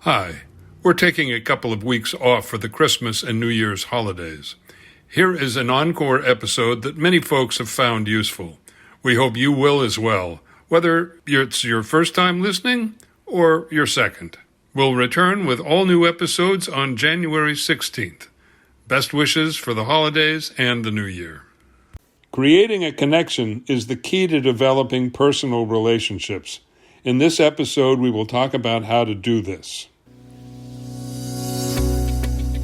Hi, we're taking a couple of weeks off for the Christmas and New Year's holidays. Here is an Encore episode that many folks have found useful. We hope you will as well, whether it's your first time listening or your second. We'll return with all new episodes on January 16th. Best wishes for the holidays and the new year. Creating a connection is the key to developing personal relationships. In this episode, we will talk about how to do this.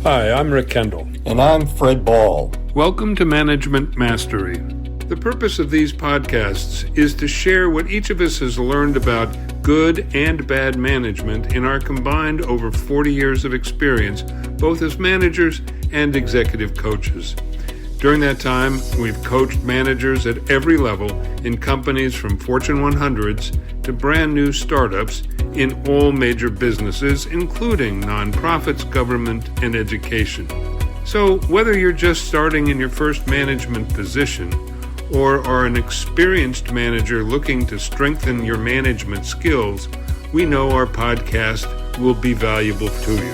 Hi, I'm Rick Kendall. And I'm Fred Ball. Welcome to Management Mastery. The purpose of these podcasts is to share what each of us has learned about good and bad management in our combined over 40 years of experience, both as managers and executive coaches. During that time, we've coached managers at every level in companies from Fortune 100s to brand new startups in all major businesses, including nonprofits, government, and education. So whether you're just starting in your first management position or are an experienced manager looking to strengthen your management skills, we know our podcast will be valuable to you.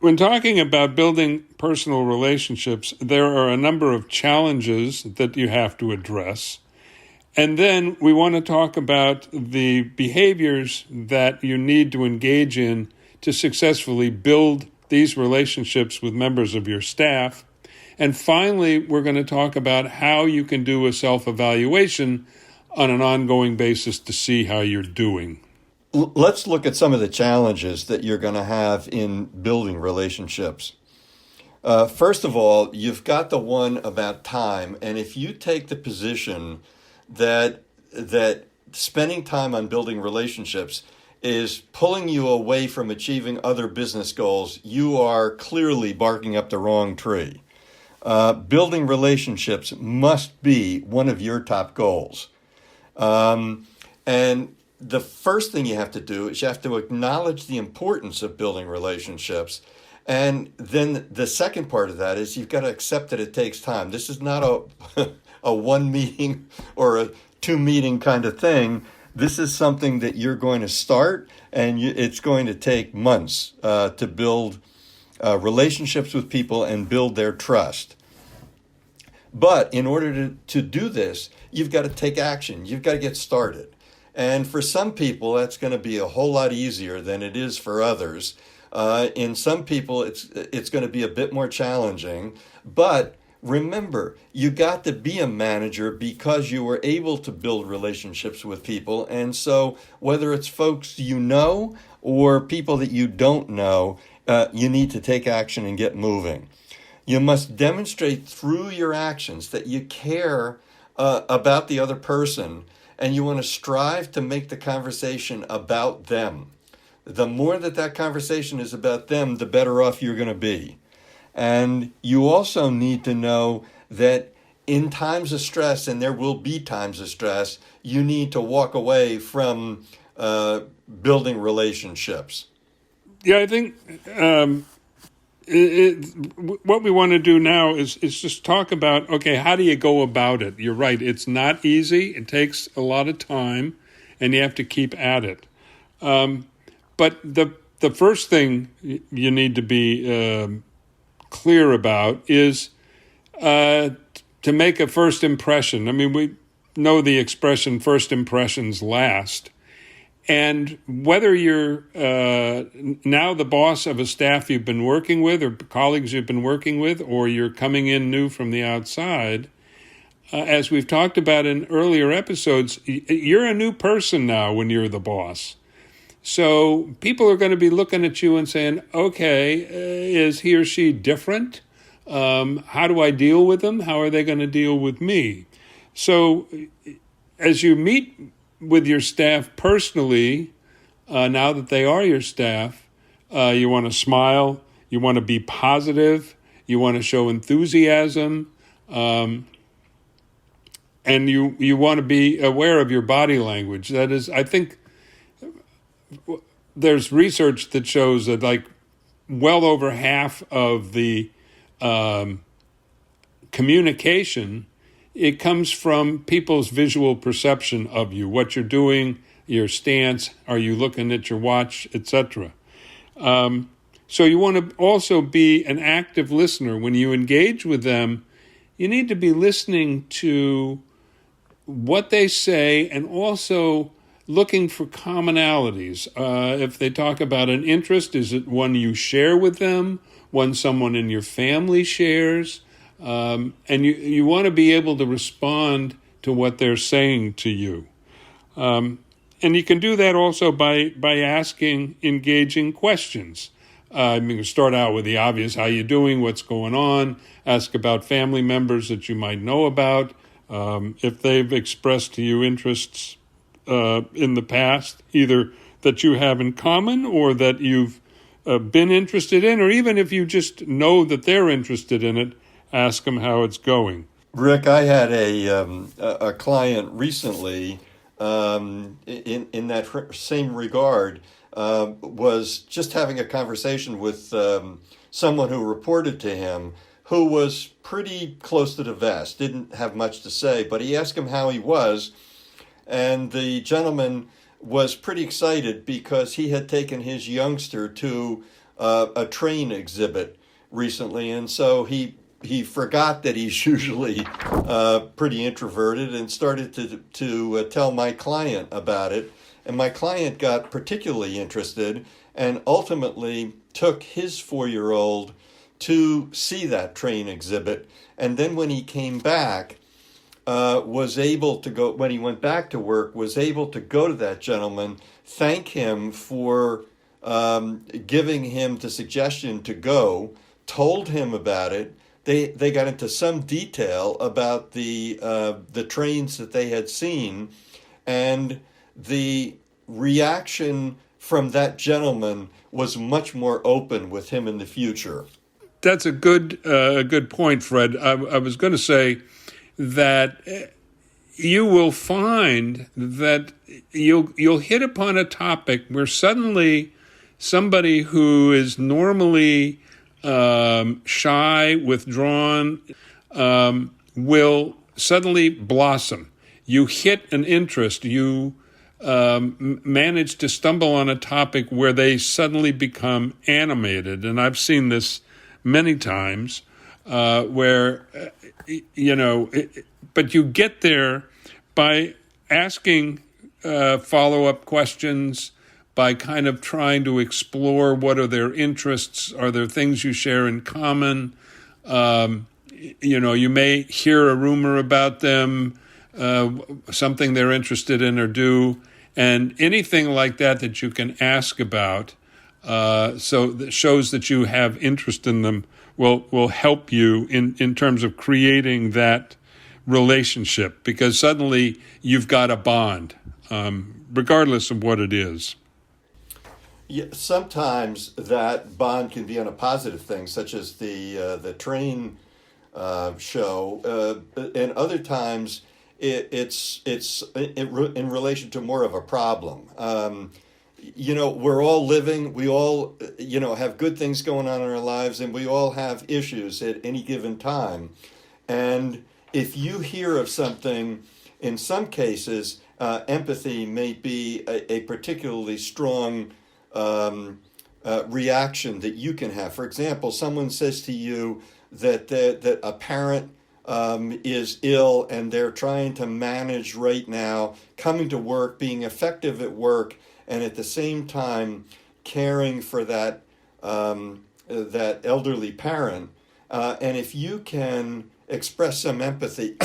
When talking about building personal relationships, there are a number of challenges that you have to address. And then we want to talk about the behaviors that you need to engage in to successfully build these relationships with members of your staff. And finally, we're going to talk about how you can do a self-evaluation on an ongoing basis to see how you're doing. Let's look at some of the challenges that you're going to have in building relationships. First of all, you've got the one about time. And if you take the position that spending time on building relationships is pulling you away from achieving other business goals, you are clearly barking up the wrong tree. Building relationships must be one of your top goals. And the first thing you have to do is you have to acknowledge the importance of building relationships. And then the second part of that is you've got to accept that it takes time. This is not a one meeting or a two meeting kind of thing. This is something that you're going to start, and it's going to take months to build relationships with people and build their trust. But in order to do this, you've got to take action. You've got to get started. And for some people, that's going to be a whole lot easier than it is for others. In some people, it's going to be a bit more challenging. But remember, you got to be a manager because you were able to build relationships with people. And so whether it's folks you know or people that you don't know, you need to take action and get moving. You must demonstrate through your actions that you care about the other person, and you want to strive to make the conversation about them. The more that conversation is about them, the better off you're going to be. And you also need to know that in times of stress, and there will be times of stress, you need to walk away from building relationships. Yeah, I think what we want to do now is just talk about, okay, how do you go about it? You're right. It's not easy. It takes a lot of time, and you have to keep at it. But the first thing you need to be clear about is to make a first impression. I mean, we know the expression first impressions last. And whether you're now the boss of a staff you've been working with or colleagues you've been working with, or you're coming in new from the outside, as we've talked about in earlier episodes, you're a new person now when you're the boss. So people are going to be looking at you and saying, okay, is he or she different? How do I deal with them? How are they going to deal with me? So as you meet with your staff personally, now that they are your staff, you want to smile, you want to be positive, you want to show enthusiasm, and you want to be aware of your body language. That is, I think there's research that shows that like well over half of the communication, it comes from people's visual perception of you, what you're doing, your stance? Are you looking at your watch, etc.? So you want to also be an active listener. When you engage with them, you need to be listening to what they say and also looking for commonalities. If they talk about an interest, is it one you share with them, one someone in your family shares? And you want to be able to respond to what they're saying to you. And you can do that also by asking engaging questions. You can start out with the obvious: how you doing, what's going on? Ask about family members that you might know about. If they've expressed to you interests in the past, either that you have in common or that you've been interested in, or even if you just know that they're interested in it, ask them how it's going. Rick, I had a client recently in that same regard. Was just having a conversation with someone who reported to him, who was pretty close to the vest, didn't have much to say, but he asked him how he was, and the gentleman was pretty excited because he had taken his youngster to a train exhibit recently, and so he forgot that he's usually pretty introverted and started to tell my client about it. And my client got particularly interested and ultimately took his 4-year-old to see that train exhibit. And then when he came back, was able to go, when he went back to work, was able to go to that gentleman, thank him for giving him the suggestion to go, told him about it. They got into some detail about the trains that they had seen, and the reaction from that gentleman was much more open with him in the future. That's a good point, Fred. I was going to say that you will find that you'll hit upon a topic where suddenly somebody who is normally shy, withdrawn, will suddenly blossom. You hit an interest. You manage to stumble on a topic where they suddenly become animated. And I've seen this many times where, but you get there by asking follow-up questions, by kind of trying to explore what are their interests, are there things you share in common? You may hear a rumor about them, something they're interested in or do, and anything like that you can ask about, so that shows that you have interest in them, will help you in terms of creating that relationship, because suddenly you've got a bond, regardless of what it is. Yeah, sometimes that bond can be on a positive thing, such as the train show, and other times it's in relation to more of a problem. We're all living, we all, have good things going on in our lives, and we all have issues at any given time. And if you hear of something, in some cases, empathy may be a particularly strong reaction that you can have. For example, someone says to you that a parent is ill and they're trying to manage right now, coming to work, being effective at work, and at the same time caring for that elderly parent. And if you can express some empathy,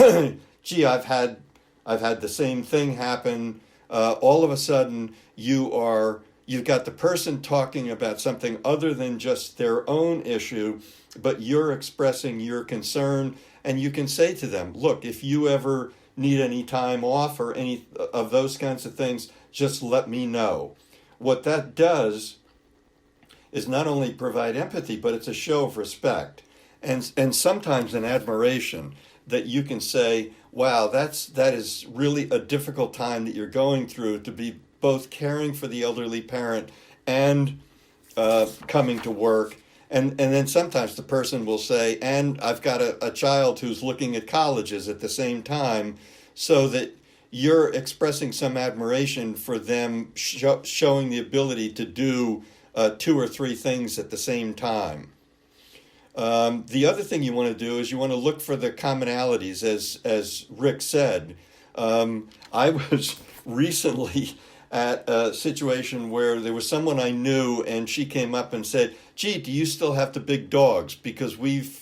gee, I've had the same thing happen. All of a sudden, you've got the person talking about something other than just their own issue, but you're expressing your concern, and you can say to them, look, if you ever need any time off or any of those kinds of things, just let me know. What that does is not only provide empathy, but it's a show of respect and sometimes an admiration that you can say, wow, that is really a difficult time that you're going through, to be both caring for the elderly parent and coming to work. And then sometimes the person will say, and I've got a child who's looking at colleges at the same time, so that you're expressing some admiration for them showing the ability to do two or three things at the same time. The other thing you want to do is you want to look for the commonalities, as Rick said. I was recently at a situation where there was someone I knew, and she came up and said, "Gee, do you still have the big dogs? Because we've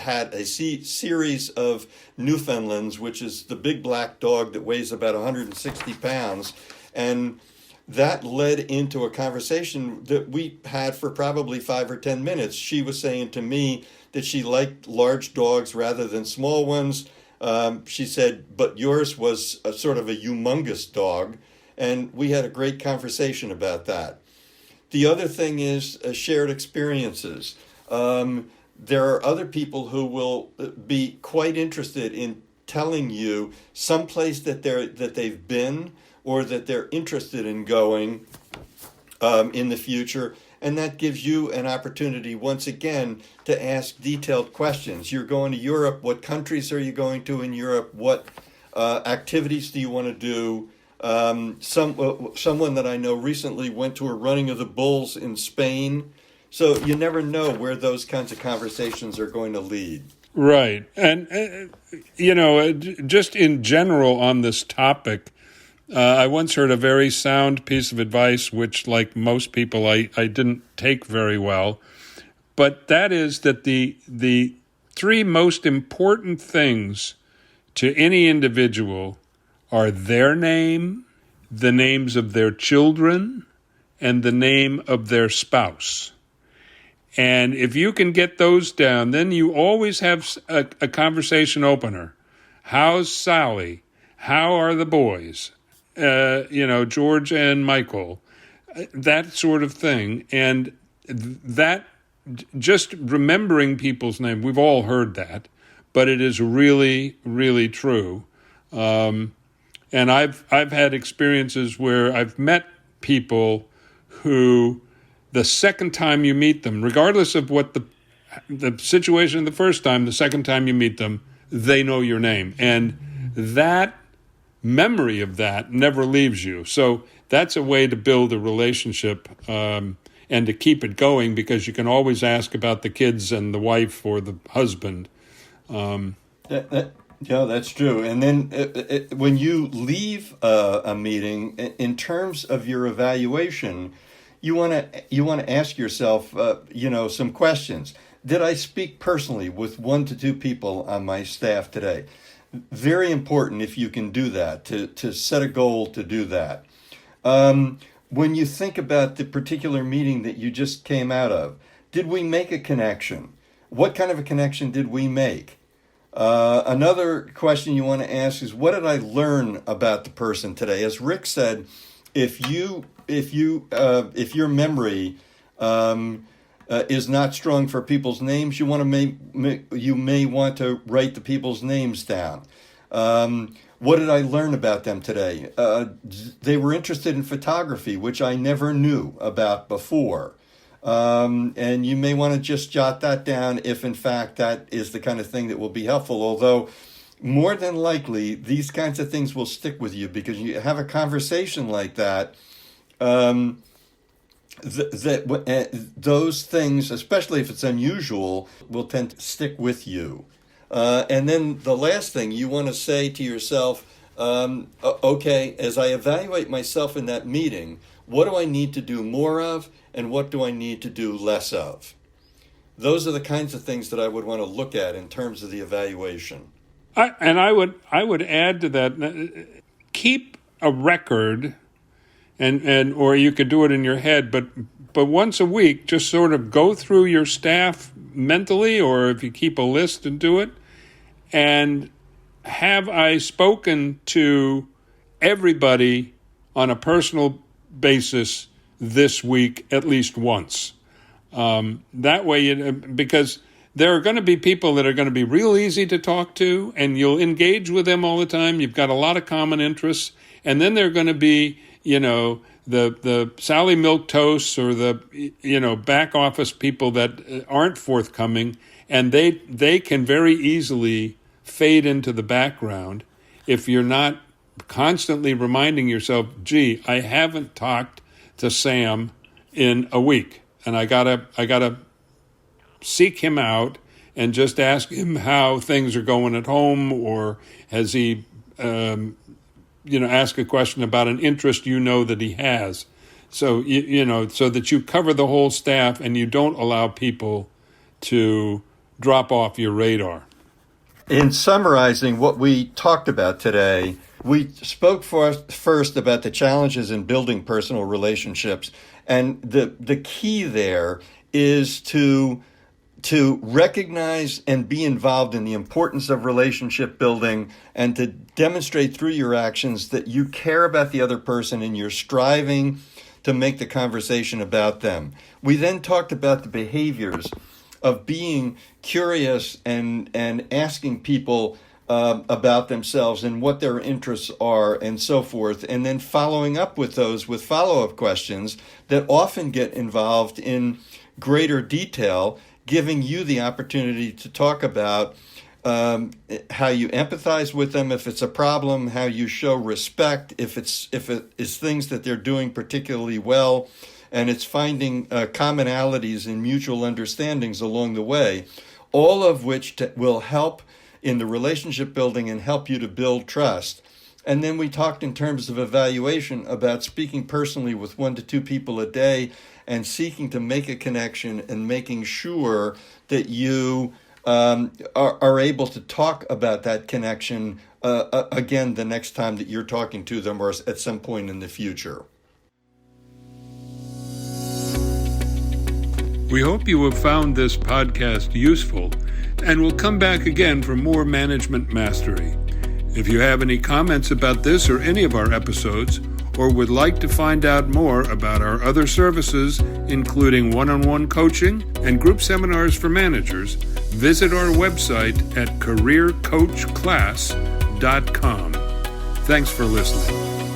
had a series of Newfoundlands, which is the big black dog that weighs about 160 pounds. And that led into a conversation that we had for probably 5 or 10 minutes. She was saying to me that she liked large dogs rather than small ones. She said, but yours was a sort of a humongous dog. And we had a great conversation about that. The other thing is shared experiences. There are other people who will be quite interested in telling you someplace that they've been or that they're interested in going in the future, and that gives you an opportunity once again to ask detailed questions. You're going to Europe. What countries are you going to in Europe? What activities do you want to do? Someone that I know recently went to a running of the bulls in Spain. So you never know where those kinds of conversations are going to lead. Right. And, just in general on this topic, I once heard a very sound piece of advice, which, like most people, I didn't take very well. But that is that the three most important things to any individual are their name, the names of their children, and the name of their spouse. And if you can get those down, then you always have a conversation opener. How's Sally? How are the boys? George and Michael, that sort of thing. And that, just remembering people's name, we've all heard that, but it is really, really true. And I've had experiences where I've met people who, the second time you meet them, regardless of what the situation the first time, the second time you meet them, they know your name. And that memory of that never leaves you. So that's a way to build a relationship and to keep it going, because you can always ask about the kids and the wife or the husband. Yeah, that's true. And then when you leave a meeting, in terms of your evaluation, you want to ask yourself, some questions. Did I speak personally with 1 to 2 people on my staff today? Very important if you can do that, to set a goal to do that. When you think about the particular meeting that you just came out of, did we make a connection? What kind of a connection did we make? Another question you want to ask is, what did I learn about the person today? As Rick said, if your memory is not strong for people's names, you may want to write the people's names down. What did I learn about them today? They were interested in photography, which I never knew about before. And you may want to just jot that down if, in fact, that is the kind of thing that will be helpful. Although, more than likely, these kinds of things will stick with you, because you have a conversation like that. Those things, especially if it's unusual, will tend to stick with you. And then the last thing you want to say to yourself, okay, as I evaluate myself in that meeting, what do I need to do more of, and what do I need to do less of? Those are the kinds of things that I would want to look at in terms of the evaluation. I would add to that, keep a record, and or you could do it in your head, but once a week, just sort of go through your staff mentally, or if you keep a list and do it, and have I spoken to everybody on a personal basis this week at least once? That way, because there are going to be people that are going to be real easy to talk to, and you'll engage with them all the time. You've got a lot of common interests. And then there are going to be, the Sally Milk Toasts or the, back office people that aren't forthcoming, and they can very easily fade into the background if you're not constantly reminding yourself, gee, I haven't talked to Sam in a week, and I gotta seek him out and just ask him how things are going at home, or has he, ask a question about an interest that he has. So, so that you cover the whole staff and you don't allow people to drop off your radar. In summarizing what we talked about today, we spoke first about the challenges in building personal relationships. And the key there is to recognize and be involved in the importance of relationship building, and to demonstrate through your actions that you care about the other person and you're striving to make the conversation about them. We then talked about the behaviors of being curious and asking people about themselves and what their interests are and so forth, and then following up with those with follow-up questions that often get involved in greater detail, giving you the opportunity to talk about how you empathize with them if it's a problem, how you show respect if it is things that they're doing particularly well, and it's finding commonalities and mutual understandings along the way, all of which will help in the relationship building and help you to build trust. And then we talked in terms of evaluation about speaking personally with 1 to 2 people a day and seeking to make a connection and making sure that you are able to talk about that connection again the next time that you're talking to them, or at some point in the future. We hope you have found this podcast useful and will come back again for more management mastery. If you have any comments about this or any of our episodes, or would like to find out more about our other services, including one-on-one coaching and group seminars for managers, visit our website at careercoachclass.com. Thanks for listening.